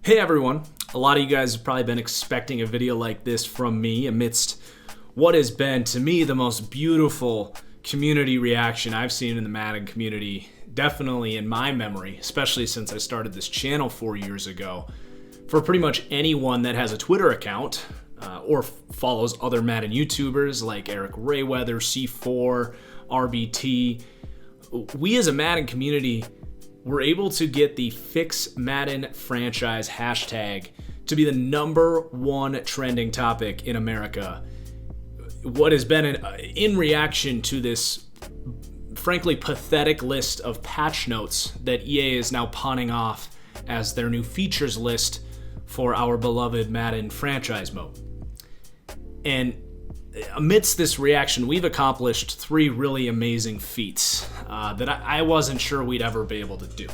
Hey everyone, a lot of you guys have probably been expecting a video like this from me amidst what has been, to me, the most beautiful community reaction I've seen in the Madden community, definitely in my memory, especially since I started this channel 4 years ago. For pretty much anyone that has a Twitter account or follows other Madden YouTubers like Eric Rayweather, C4, RBT, we as a Madden community were able to get the Fix Madden Franchise hashtag to be the #1 trending topic in America. What has been in reaction to this, frankly, pathetic list of patch notes that EA is now pawning off as their new features list for our beloved Madden franchise mode. And amidst this reaction, we've accomplished 3 really amazing feats that I wasn't sure we'd ever be able to do.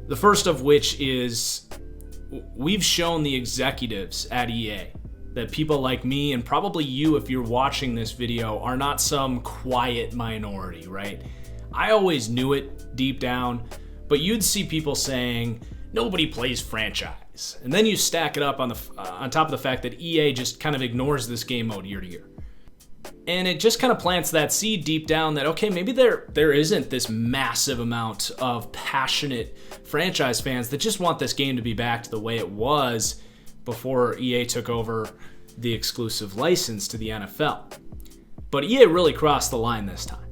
The first of which is we've shown the executives at EA that people like me, and probably you if you're watching this video, are not some quiet minority, right? I always knew it deep down, but you'd see people saying, nobody plays franchise. And then you stack it up on top of the fact that EA just kind of ignores this game mode year to year. And it just kind of plants that seed deep down that, okay, maybe there isn't this massive amount of passionate franchise fans that just want this game to be back to the way it was before EA took over the exclusive license to the NFL. But EA really crossed the line this time.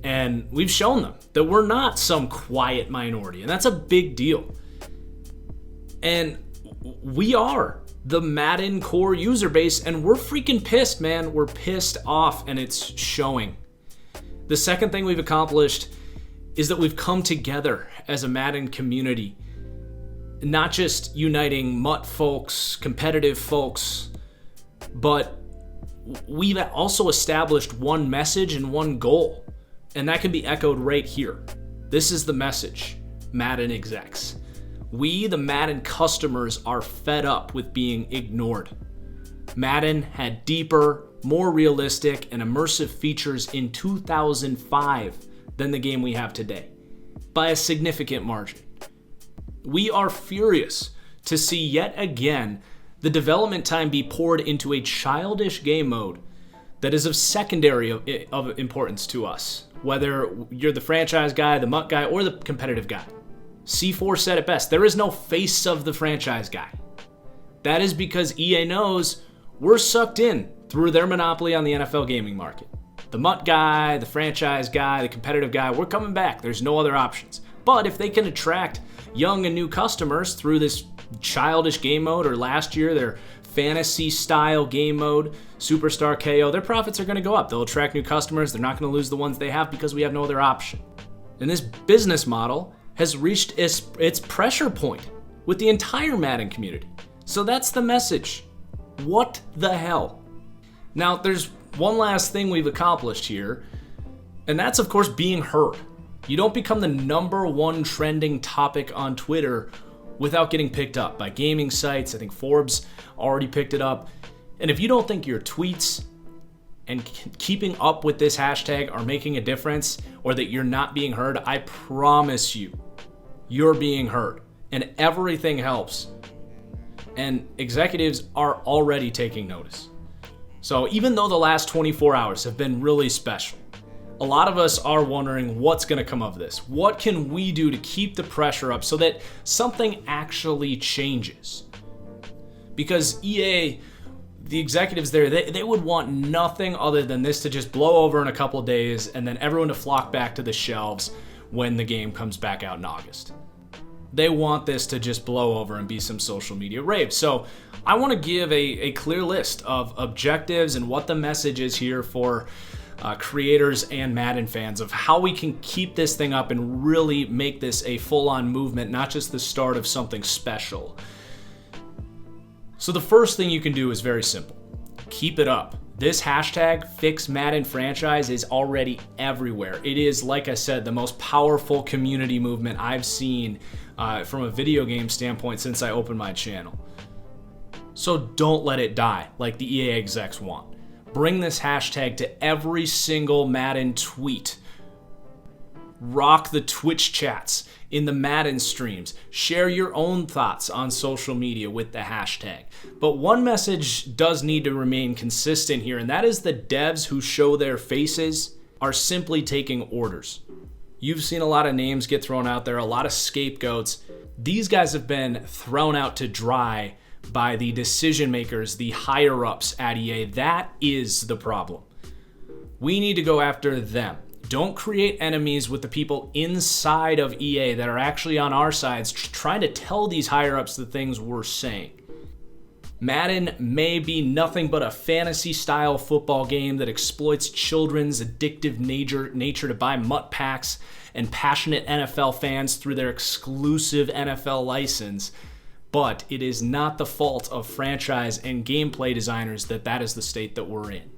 And we've shown them that we're not some quiet minority, and that's a big deal. And we are the Madden Core user base, and we're freaking pissed, man. We're pissed off, and it's showing. The second thing we've accomplished is that we've come together as a Madden community, not just uniting MUT folks, competitive folks, but we've also established one message and one goal, and that can be echoed right here. This is the message, Madden execs. We, the Madden customers, are fed up with being ignored. Madden had deeper, more realistic, and immersive features in 2005 than the game we have today, by a significant margin. We are furious to see yet again the development time be poured into a childish game mode that is of secondary of importance to us, whether you're the franchise guy, the MUT guy, or the competitive guy. C4 said it best, there is no face of the franchise guy. That is because EA knows we're sucked in through their monopoly on the NFL gaming market. The MUT guy, the franchise guy, the competitive guy, we're coming back. There's no other options. But if they can attract young and new customers through this childish game mode, or last year their fantasy style game mode, Superstar KO, their profits are going to go up. They'll attract new customers. They're not going to lose the ones they have because we have no other option. And this business model has reached its pressure point with the entire Madden community. So that's the message. What the hell? Now, there's one last thing we've accomplished here, and that's, of course, being heard. You don't become the #1 trending topic on Twitter without getting picked up by gaming sites. I think Forbes already picked it up. And if you don't think your tweets and keeping up with this hashtag are making a difference, or that you're not being heard, I promise you're being heard, and everything helps. And executives are already taking notice. So even though the last 24 hours have been really special, a lot of us are wondering what's going to come of this. What can we do to keep the pressure up so that something actually changes? Because EA, the executives there, they would want nothing other than this to just blow over in a couple of days and then everyone to flock back to the shelves when the game comes back out in August. They want this to just blow over and be some social media rave. So I want to give a clear list of objectives and what the message is here for creators and Madden fans of how we can keep this thing up and really make this a full-on movement, not just the start of something special. So the first thing you can do is very simple. Keep it up. This hashtag, Fix Madden Franchise, is already everywhere. It is, like I said, the most powerful community movement I've seen from a video game standpoint since I opened my channel. So don't let it die like the EA execs want. Bring this hashtag to every single Madden tweet. Rock the Twitch chats in the Madden streams. Share your own thoughts on social media with the hashtag. But one message does need to remain consistent here, and that is the devs who show their faces are simply taking orders. You've seen a lot of names get thrown out there, a lot of scapegoats. These guys have been thrown out to dry by the decision makers, the higher ups at EA. That is the problem. We need to go after them. Don't create enemies with the people inside of EA that are actually on our sides trying to tell these higher ups the things we're saying. Madden may be nothing but a fantasy-style football game that exploits children's addictive nature to buy MUT packs and passionate NFL fans through their exclusive NFL license, but it is not the fault of franchise and gameplay designers that is the state that we're in.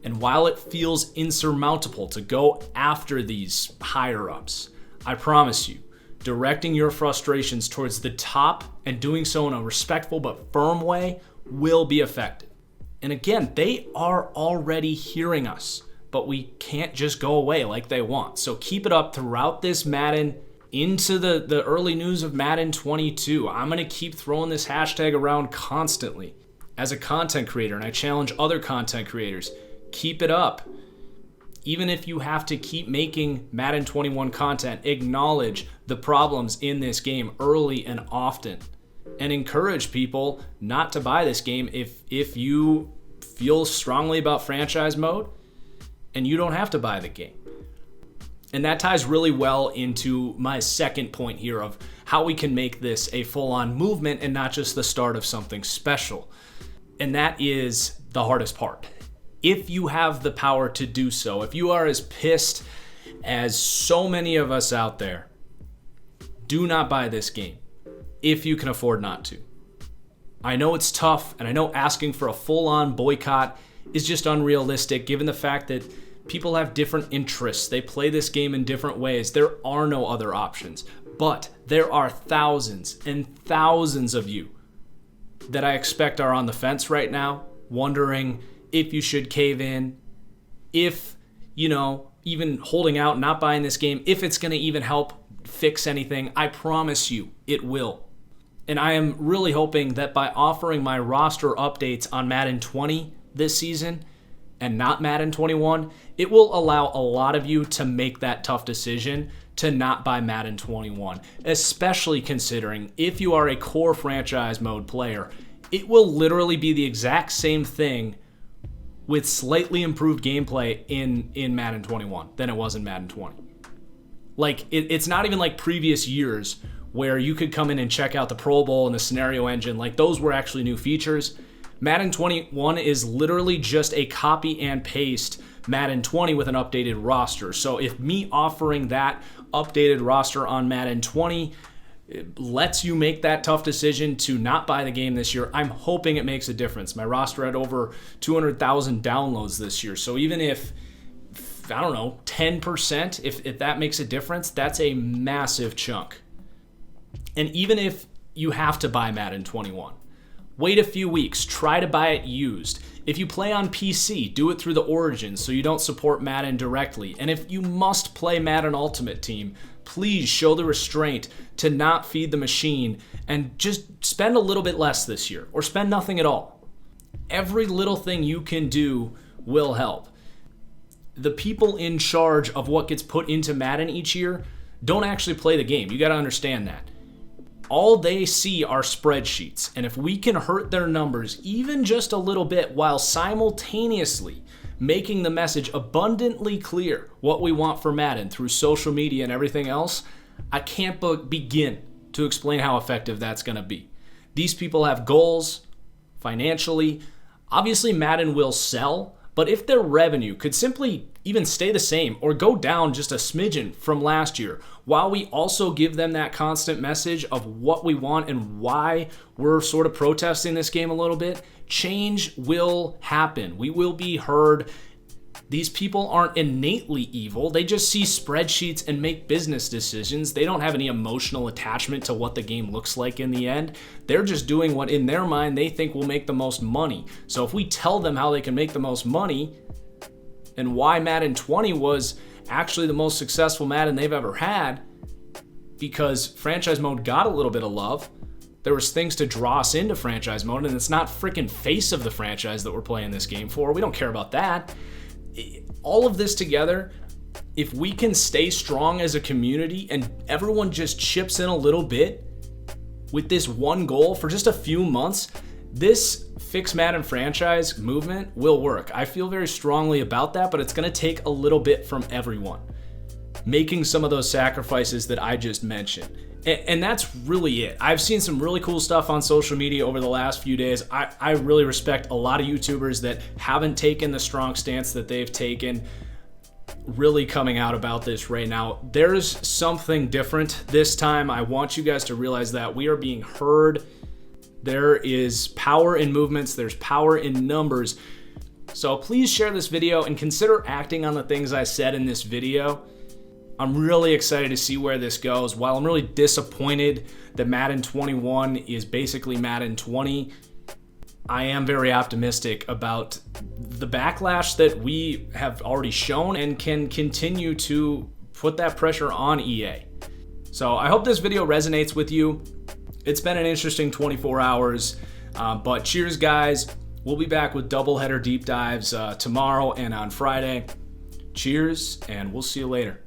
And while it feels insurmountable to go after these higher-ups, I promise you, directing your frustrations towards the top and doing so in a respectful but firm way will be effective. And again, they are already hearing us, but we can't just go away like they want. So keep it up throughout this Madden into the early news of Madden 22. I'm going to keep throwing this hashtag around constantly as a content creator, and I challenge other content creators. Keep it up. Even if you have to keep making Madden 21 content, acknowledge the problems in this game early and often, and encourage people not to buy this game if you feel strongly about franchise mode and you don't have to buy the game. And that ties really well into my second point here of how we can make this a full-on movement and not just the start of something special. And that is the hardest part. If you have the power to do so, if you are as pissed as so many of us out there, do not buy this game if you can afford not to. I know it's tough, and I know asking for a full-on boycott is just unrealistic given the fact that people have different interests. They play this game in different ways. There are no other options. But there are thousands and thousands of you that I expect are on the fence right now, wondering if you should cave in, if, even holding out, not buying this game, if it's going to even help fix anything. I promise you it will. And I am really hoping that by offering my roster updates on Madden 20 this season and not Madden 21, it will allow a lot of you to make that tough decision to not buy Madden 21, especially considering if you are a core franchise mode player, it will literally be the exact same thing with slightly improved gameplay in Madden 21 than it was in Madden 20. Like, it's not even like previous years where you could come in and check out the Pro Bowl and the scenario engine. Like, those were actually new features. Madden 21 is literally just a copy and paste Madden 20 with an updated roster. So if me offering that updated roster on Madden 20 lets you make that tough decision to not buy the game this year, I'm hoping it makes a difference. My roster had over 200,000 downloads this year. So even if, 10%, if that makes a difference, that's a massive chunk. And even if you have to buy Madden 21, wait a few weeks, try to buy it used. If you play on PC, do it through the Origins so you don't support Madden directly. And if you must play Madden Ultimate Team, please show the restraint to not feed the machine and just spend a little bit less this year or spend nothing at all. Every little thing you can do will help. The people in charge of what gets put into Madden each year don't actually play the game. You got to understand that. All they see are spreadsheets, and if we can hurt their numbers even just a little bit while simultaneously making the message abundantly clear what we want for Madden through social media and everything else, I can't begin to explain how effective that's going to be. These people have goals financially. Obviously, Madden will sell, but if their revenue could simply even stay the same or go down just a smidgen from last year, while we also give them that constant message of what we want and why we're sort of protesting this game a little bit, change will happen. We will be heard. These people aren't innately evil. They just see spreadsheets and make business decisions. They don't have any emotional attachment to what the game looks like in the end. They're just doing what in their mind they think will make the most money. So if we tell them how they can make the most money and why Madden 20 was actually the most successful Madden they've ever had, because franchise mode got a little bit of love. There was things to draw us into franchise mode, and it's not freaking face of the franchise that we're playing this game for. We don't care about that. All of this together, if we can stay strong as a community and everyone just chips in a little bit with this one goal for just a few months, this Fix Madden franchise movement will work. I feel very strongly about that, but it's going to take a little bit from everyone making some of those sacrifices that I just mentioned. And that's really it. I've seen some really cool stuff on social media over the last few days. I really respect a lot of YouTubers that haven't taken the strong stance that they've taken, really coming out about this right now. There's something different this time. I want you guys to realize that we are being heard. There is power in movements. There's power in numbers. So please share this video and consider acting on the things I said in this video. I'm really excited to see where this goes. While I'm really disappointed that Madden 21 is basically Madden 20, I am very optimistic about the backlash that we have already shown and can continue to put that pressure on EA. So I hope this video resonates with you. It's been an interesting 24 hours, but cheers, guys. We'll be back with doubleheader deep dives tomorrow and on Friday. Cheers, and we'll see you later.